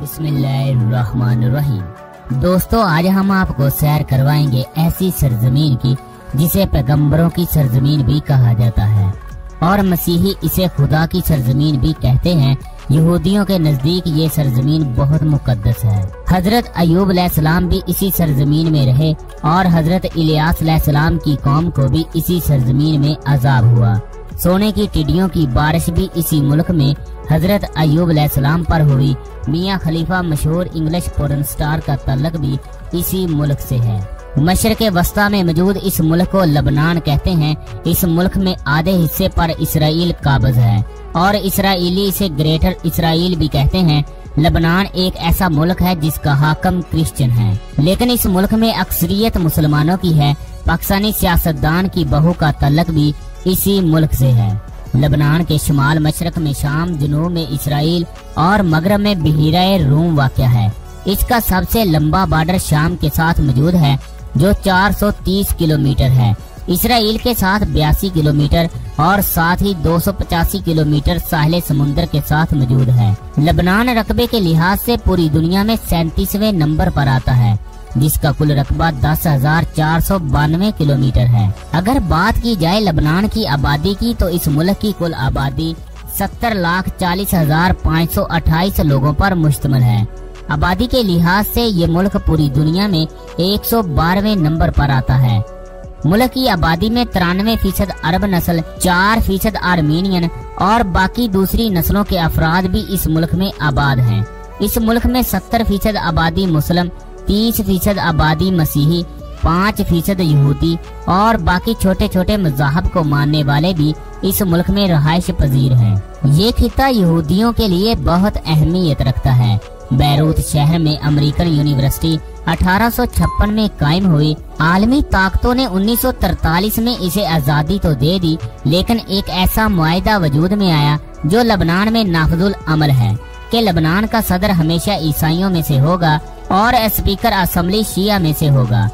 बिस्मिल्लाहिर्रहमानिर्रहीम। दोस्तों, आज हम आपको सैर करवाएंगे ऐसी सरजमीन की जिसे पैगंबरों की सरजमीन भी कहा जाता है और मसीही इसे खुदा की सरजमीन भी कहते हैं। यहूदियों के नजदीक ये सरजमीन बहुत मुकद्दस है। हजरत अयूब अलैहिस्सलाम भी इसी सरजमीन में रहे और हजरत इलियास अलैहिस्सलाम की कौम को भी इसी सरजमीन में अजाब हुआ। सोने की टिड्डियों की बारिश भी इसी मुल्क में हजरत अयूब अलैहिस्सलाम पर हुई। मियाँ खलीफा मशहूर इंग्लिश पोर्न स्टार का तल्लक भी इसी मुल्क से है। मशरक़ वस्ता में मौजूद इस मुल्क को लबनान कहते हैं। इस मुल्क में आधे हिस्से पर इसराइल काबिज है और इसराइली इसे ग्रेटर इसराइल भी कहते हैं। लबनान एक ऐसा मुल्क है जिसका हाकम क्रिश्चियन है, लेकिन इस मुल्क में अक्सरियत मुसलमानों की है। पाकिस्तानी सियासतदान की बहू का तल्लक भी इसी मुल्क से है। लबनान के शुमाल मशरक में शाम, जनूब में इसराइल और मगरब में बहीरा रूम वाक़या है। इसका सबसे लंबा बॉर्डर शाम के साथ मौजूद है जो 430 किलोमीटर है, इसराइल के साथ 82 किलोमीटर और साथ ही 285 किलोमीटर साहिल समुंदर के साथ मौजूद है। लबनान रकबे के लिहाज से पूरी दुनिया में 37वें नंबर पर आता है, जिसका कुल रकबा 10,492 किलोमीटर है। अगर बात की जाए लबनान की आबादी की तो इस मुल्क की कुल आबादी 70,40,528 लोगों पर मुश्तमिल है। आबादी के लिहाज से ये मुल्क पूरी दुनिया में 112वें नंबर पर आता है। मुल्क की आबादी में 93% अरब नस्ल, 4% आर्मीनियन और बाकी दूसरी नस्लों के अफराद भी इस मुल्क में आबाद हैं। इस मुल्क में 70% आबादी मुस्लिम, 30% आबादी मसीही, 5% यहूदी और बाकी छोटे छोटे मज़ाहब को मानने वाले भी इस मुल्क में रहायश पजीर हैं। ये खिता यहूदियों के लिए बहुत अहमियत रखता है। बैरूत शहर में अमेरिकन यूनिवर्सिटी 1856 में कायम हुई। आलमी ताकतों ने 1943 में इसे आज़ादी तो दे दी, लेकिन एक ऐसा मुआहिदा वजूद में आया जो लबनान में नाफजुल अमल है कि लबनान का सदर हमेशा ईसाइयों में से होगा और स्पीकर असेंबली शिया में से होगा।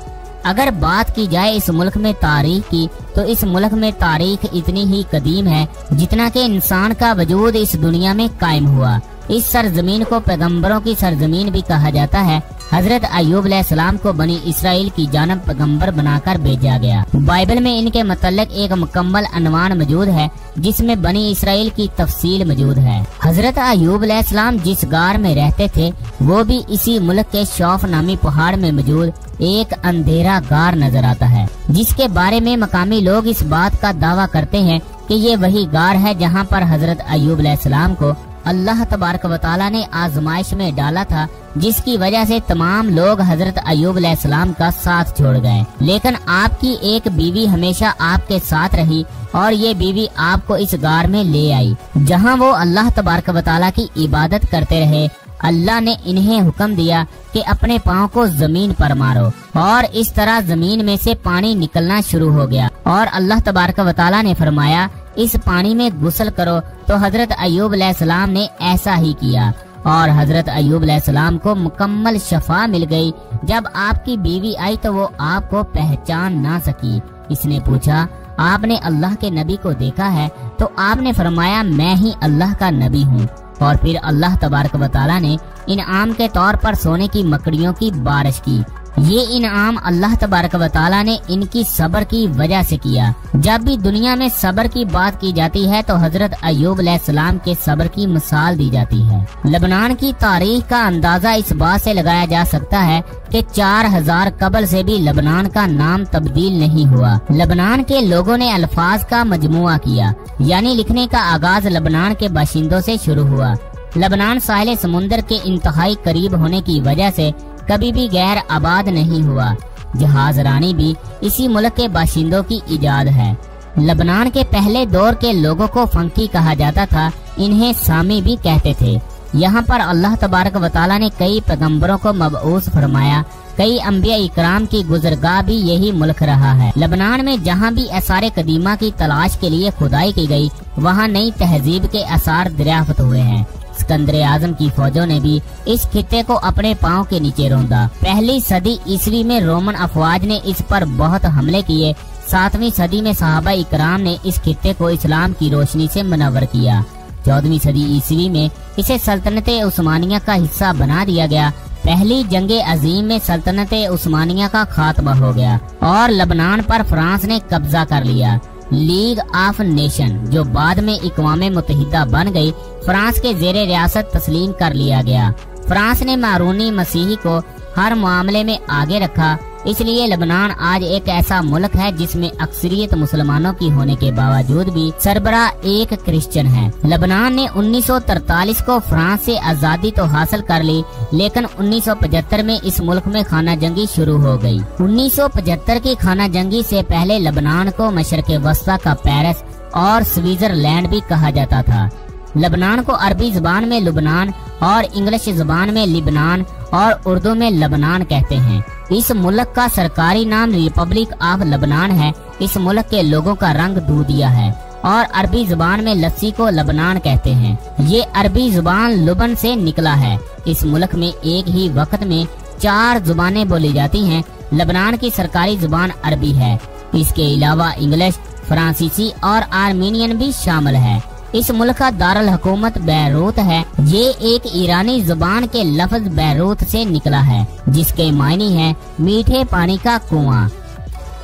अगर बात की जाए इस मुल्क में तारीख की तो इस मुल्क में तारीख इतनी ही कदीम है जितना कि इंसान का वजूद इस दुनिया में कायम हुआ। इस सरजमीन को पैगंबरों की सरजमीन भी कहा जाता है। हजरत अयूब अलैहिस्सलाम को बनी इसराइल की जानब पैगंबर बनाकर भेजा गया। बाइबल में इनके मतलब एक मुकम्मल अनवान मौजूद है जिसमें बनी इसराइल की तफसील मौजूद है। हजरत अयूब अलैहिस्सलाम जिस गार में रहते थे वो भी इसी मुल्क के शौफ नामी पहाड़ में मौजूद एक अंधेरा गार नजर आता है, जिसके बारे में मकामी लोग इस बात का दावा करते हैं कि ये वही गार है जहाँ पर हजरत अयूब अलैहिस्सलाम को अल्लाह तबारक व तआला ने आजमाइश में डाला था, जिसकी वजह से तमाम लोग हजरत अयूब अलैहिस्सलाम का साथ छोड़ गए। लेकिन आपकी एक बीवी हमेशा आपके साथ रही और ये बीवी आपको इस गार में ले आई जहां वो अल्लाह तबारक व तआला की इबादत करते रहे। अल्लाह ने इन्हें हुक्म दिया कि अपने पाँव को जमीन पर मारो और इस तरह जमीन में से पानी निकलना शुरू हो गया और अल्लाह तबारक व तआला ने फरमाया इस पानी में गुस्ल करो। तो हजरत अयूब अलैहिस्सलाम ने ऐसा ही किया और हजरत अयूब अलैहिस्सलाम को मुकम्मल शफा मिल गई। जब आपकी बीवी आई तो वो आपको पहचान ना सकी। इसने पूछा, आपने अल्लाह के नबी को देखा है? तो आपने फरमाया, मैं ही अल्लाह का नबी हूँ। और फिर अल्लाह तबारक व तआला ने इनाम के तौर पर सोने की मकड़ियों की बारिश की। ये इनाम अल्लाह तबारक व तआला ने इनकी सब्र की वजह से किया। जब भी दुनिया में सब्र की बात की जाती है तो हजरत अयूब अलैहिस्सलाम के सब्र की मिसाल दी जाती है। लबनान की तारीख का अंदाजा इस बात से लगाया जा सकता है कि 4000 कबल से भी लबनान का नाम तब्दील नहीं हुआ। लबनान के लोगों ने अल्फाज का मजमुआ किया, यानी लिखने का आगाज लबनान के बाशिंदों से शुरू हुआ। लबनान साहिल समुंदर के इंतहाई करीब होने की वजह से कभी भी गैर आबाद नहीं हुआ। जहाज रानी भी इसी मुल्क के बाशिंदों की इजाद है। लबनान के पहले दौर के लोगों को फंकी कहा जाता था, इन्हें सामी भी कहते थे। यहाँ पर अल्लाह तबारक व तआला ने कई पैगंबरों को मबऊस फरमाया। कई अंबिया इकराम की गुजरगाह भी यही मुल्क रहा है। लबनान में जहाँ भी आसार कदीमा की तलाश के लिए खुदाई की गई वहाँ नई तहजीब के आसार दरियाफ्त हुए हैं। सिकंदर आजम की फौजों ने भी इस खित्ते को अपने पाँव के नीचे रौंदा। पहली सदी ईस्वी में रोमन अफवाज ने इस पर बहुत हमले किए। 7वीं सदी में सहाबा इकराम ने इस खित्ते को इस्लाम की रोशनी से मुनव्वर किया। 14वीं सदी ईस्वी में इसे सल्तनत उस्मानिया का हिस्सा बना दिया गया। पहली जंगे अजीम में सल्तनत उस्मानिया का खात्मा हो गया और लबनान पर फ्रांस ने कब्जा कर लिया। लीग ऑफ नेशन, जो बाद में इक़वामे मुत्तहिदा बन गई, फ्रांस के जेरे रियासत तस्लीम कर लिया गया। फ्रांस ने मारूनी मसीही को हर मामले में आगे रखा, इसलिए लबनान आज एक ऐसा मुल्क है जिसमें अक्सरियत मुसलमानों की होने के बावजूद भी सरबरा एक क्रिश्चियन है। लबनान ने 1943 को फ्रांस से आज़ादी तो हासिल कर ली, लेकिन 1975 में इस मुल्क में खाना जंगी शुरू हो गई। 1975 की खाना जंगी से पहले लबनान को मशरक़े वस्ता का पेरिस और स्विट्जरलैंड भी कहा जाता था। लबनान को अरबी जुबान में लुबनान और इंग्लिश जुबान में लिबनान और उर्दू में लबनान कहते हैं। इस मुल्क का सरकारी नाम रिपब्लिक ऑफ लबनान है। इस मुल्क के लोगों का रंग दूधिया है और अरबी जुबान में लस्सी को लबनान कहते हैं। ये अरबी जुबान लुबन से निकला है। इस मुल्क में एक ही वक्त में 4 जुबानें बोली जाती हैं। लबनान की सरकारी जुबान अरबी है। इसके अलावा इंग्लिश, फ्रांसीसी और आर्मीनियन भी शामिल है। इस मुल्क का दारुल हुकूमत बैरूत है। ये एक ईरानी जुबान के लफ्ज बैरूत से निकला है, जिसके मायने है मीठे पानी का कुआं।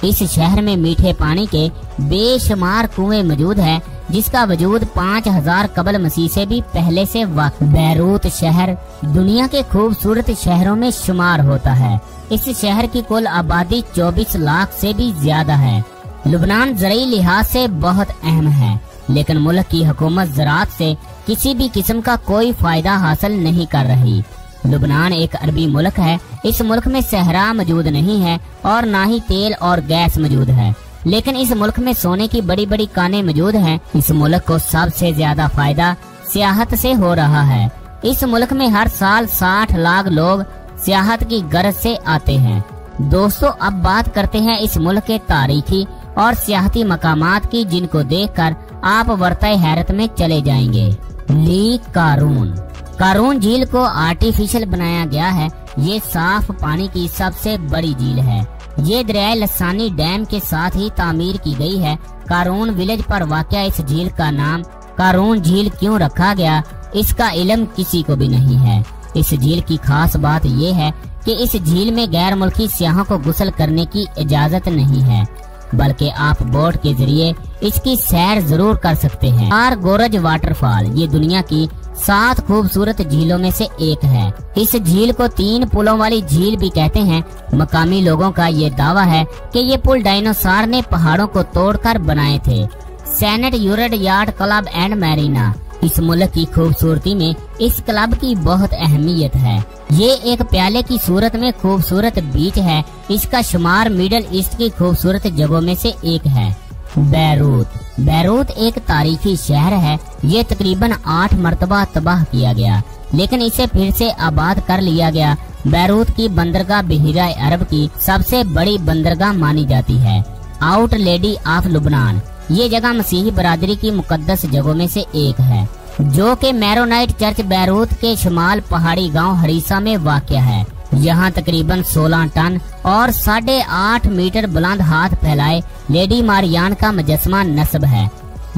इस शहर में मीठे पानी के बेशुमार कुएं मौजूद है, जिसका वजूद 5000 कबल मसीह से भी पहले से वाक़। बैरूत शहर दुनिया के खूबसूरत शहरों में शुमार होता है। इस शहर की कुल आबादी 24 लाख से भी ज्यादा है। लुबनान ज़राई लिहाज से बहुत अहम है, लेकिन मुल्क की हुकूमत ज़राअत से किसी भी किस्म का कोई फायदा हासिल नहीं कर रही। लुबनान एक अरबी मुल्क है। इस मुल्क में सहरा मौजूद नहीं है और ना ही तेल और गैस मौजूद है, लेकिन इस मुल्क में सोने की बड़ी बड़ी कानें मौजूद हैं। इस मुल्क को सबसे ज्यादा फायदा सियाहत से हो रहा है। इस मुल्क में हर साल 60 लाख लोग सियाहत की गरज से आते हैं। दोस्तों, अब बात करते हैं इस मुल्क के तारीखी और सियाहती मकामात की, जिनको देखकर आप वर्ताए हैरत में चले जाएंगे। लेक कारून। कारून झील को आर्टिफिशियल बनाया गया है। ये साफ पानी की सबसे बड़ी झील है। ये दरियाए लसानी डैम के साथ ही तामीर की गई है। कारून विलेज पर वाक़या इस झील का नाम कारून झील क्यों रखा गया, इसका इल्म किसी को भी नहीं है। इस झील की खास बात ये है कि इस झील में गैर मुल्की सियाहों को गुस्ल करने की इजाजत नहीं है, बल्कि आप बोट के जरिए इसकी सैर जरूर कर सकते हैं। आर गोरज वाटरफॉल ये दुनिया की 7 खूबसूरत झीलों में से एक है। इस झील को 3 पुलों वाली झील भी कहते हैं। मकामी लोगों का ये दावा है कि ये पुल डायनासोर ने पहाड़ों को तोड़कर बनाए थे। सेनेट यूरड यार्ड क्लब एंड मैरीना। इस मुल्क की खूबसूरती में इस क्लब की बहुत अहमियत है। ये एक प्याले की सूरत में खूबसूरत बीच है। इसका शुमार मिडल ईस्ट की खूबसूरत जगहों में से एक है। बैरूत। बैरूत एक तारीखी शहर है। ये तकरीबन 8 मरतबा तबाह किया गया, लेकिन इसे फिर से आबाद कर लिया गया। बैरूत की बंदरगाह बहिरा अरब की सबसे बड़ी बंदरगाह मानी जाती है। आउट लेडी ऑफ लुबनान। ये जगह मसीही बरादरी की मुकद्दस जगहों में से एक है, जो कि मैरोनाइट चर्च बैरूत के शुमाल पहाड़ी गांव हरीसा में वाक़या है। यहाँ तकरीबन 16 टन और 8.5 मीटर बुलंद हाथ फैलाए लेडी मारियान का मुजस्समा नस्ब है।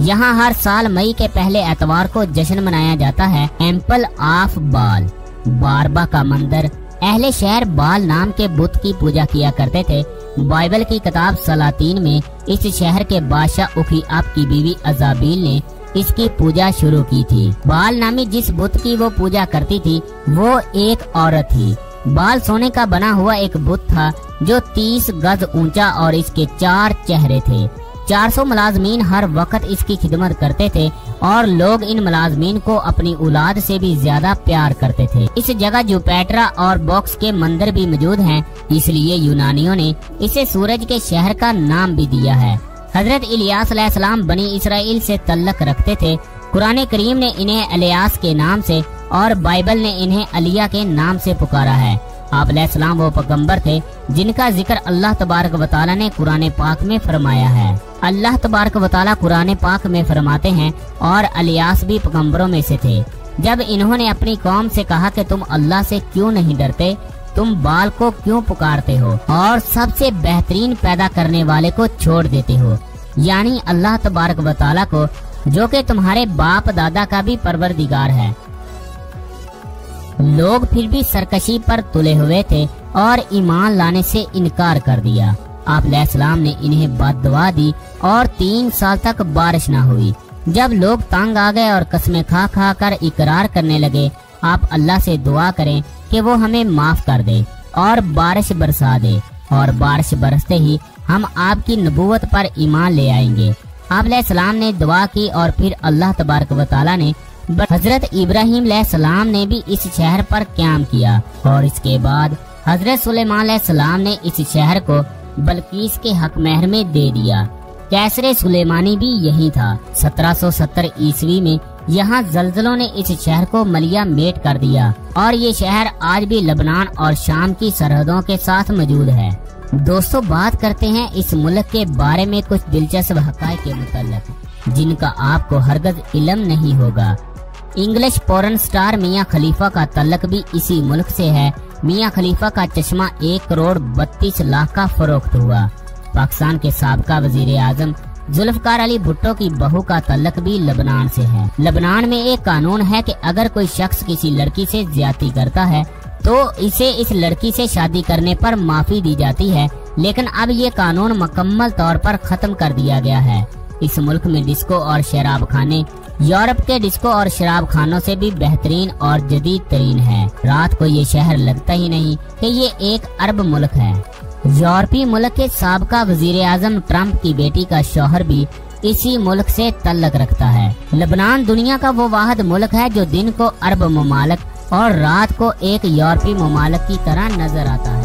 यहाँ हर साल मई के पहले एतवार को जश्न मनाया जाता है। टेम्पल ऑफ बाल। बारबा का मंदिर। अहले शहर बाल नाम के बुत की पूजा किया करते थे। बाइबल की किताब सलातीन में इस शहर के बादशाह उखीआब की बीवी अजाबील ने इसकी पूजा शुरू की थी। बाल नामी जिस बुत की वो पूजा करती थी वो एक औरत थी। बाल सोने का बना हुआ एक बुत था जो 30 गज ऊंचा और इसके 4 चेहरे थे। 400 मुलाजमीन हर वक्त इसकी खिदमत करते थे और लोग इन मुलाजमीन को अपनी औलाद से भी ज्यादा प्यार करते थे। इस जगह जुपिटर और बॉक्स के मंदिर भी मौजूद हैं, इसलिए यूनानियों ने इसे सूरज के शहर का नाम भी दिया है। हजरत इलियास अलैहिस्सलाम बनी इसराइल से तल्लक रखते थे। कुरान करीम ने इन्हें अलियास के नाम से और बाइबल ने इन्हें अलिया के नाम से पुकारा है। आप अलैहिस्सलाम वो पैगंबर थे जिनका जिक्र अल्लाह तबारक व तआला ने कुरान पाक में फरमाया है। अल्लाह तबारक व तआला कुरान पाक में फरमाते हैं, और अलियास भी पैगंबरों में से थे। जब इन्होंने अपनी कौम से कहा कि तुम अल्लाह से क्यों नहीं डरते, तुम बाल को क्यों पुकारते हो और सबसे बेहतरीन पैदा करने वाले को छोड़ देते हो, यानी अल्लाह तबारक व तआला को, जो कि तुम्हारे बाप दादा का भी परवरदिगार है। लोग फिर भी सरकशी पर तुले हुए थे और ईमान लाने से इनकार कर दिया। आप अलैहिस्सलाम ने इन्हें बद्दुआ दी और 3 साल तक बारिश न हुई। जब लोग तंग आ गए और कस्में खा खा कर इकरार करने लगे, आप अल्लाह से दुआ करें कि वो हमें माफ कर दे और बारिश बरसा दे, और बारिश बरसते ही हम आपकी नबूवत पर ईमान ले आएंगे। आप अलैहिस्सलाम ने दुआ की और फिर अल्लाह तबारक व तआला ने हजरत इब्राहीम अलैहिस्सलाम ने भी इस शहर पर क़याम किया, और इसके बाद हजरत सुलेमान अलैहिस्सलाम ने इस शहर को बल्कीस के हक महर में दे दिया। कैसरे सुलेमानी भी यही था। 1770 ईस्वी में यहाँ जल्जलों ने इस शहर को मलिया मेट कर दिया, और ये शहर आज भी लबनान और शाम की सरहदों के साथ मौजूद है। दोस्तों, बात करते हैं इस मुल्क के बारे में कुछ दिलचस्प हक़ाइक़ के मुतल्लिक़ जिनका आपको हरगज इल्म नहीं होगा। इंग्लिश पोर्न स्टार मियां खलीफा का तल्लक भी इसी मुल्क से है। मियां खलीफा का चश्मा 1 करोड़ 32 लाख का फरोख्त हुआ। पाकिस्तान के साबका वजीर आजम जुल्फकार अली भुट्टो की बहू का तल्लक भी लबनान से है। लबनान में एक कानून है कि अगर कोई शख्स किसी लड़की से ज्यादती करता है तो इसे इस लड़की से शादी करने पर माफी दी जाती है, लेकिन अब ये कानून मुकम्मल तौर पर खत्म कर दिया गया है। इस मुल्क में डिस्को और शराब खाने यूरोप के डिस्को और शराब खानों से भी बेहतरीन और जदीद तरीन है। रात को ये शहर लगता ही नहीं कि ये एक अरब मुल्क है। यूरोपीय मुल्क के साबका वजीर आजम ट्रंप की बेटी का शौहर भी इसी मुल्क से तल्लक रखता है। लबनान दुनिया का वो वाहिद मुल्क है जो दिन को अरब ममालिक और रात को एक यूरोपीय ममालिक की तरह नजर आता है।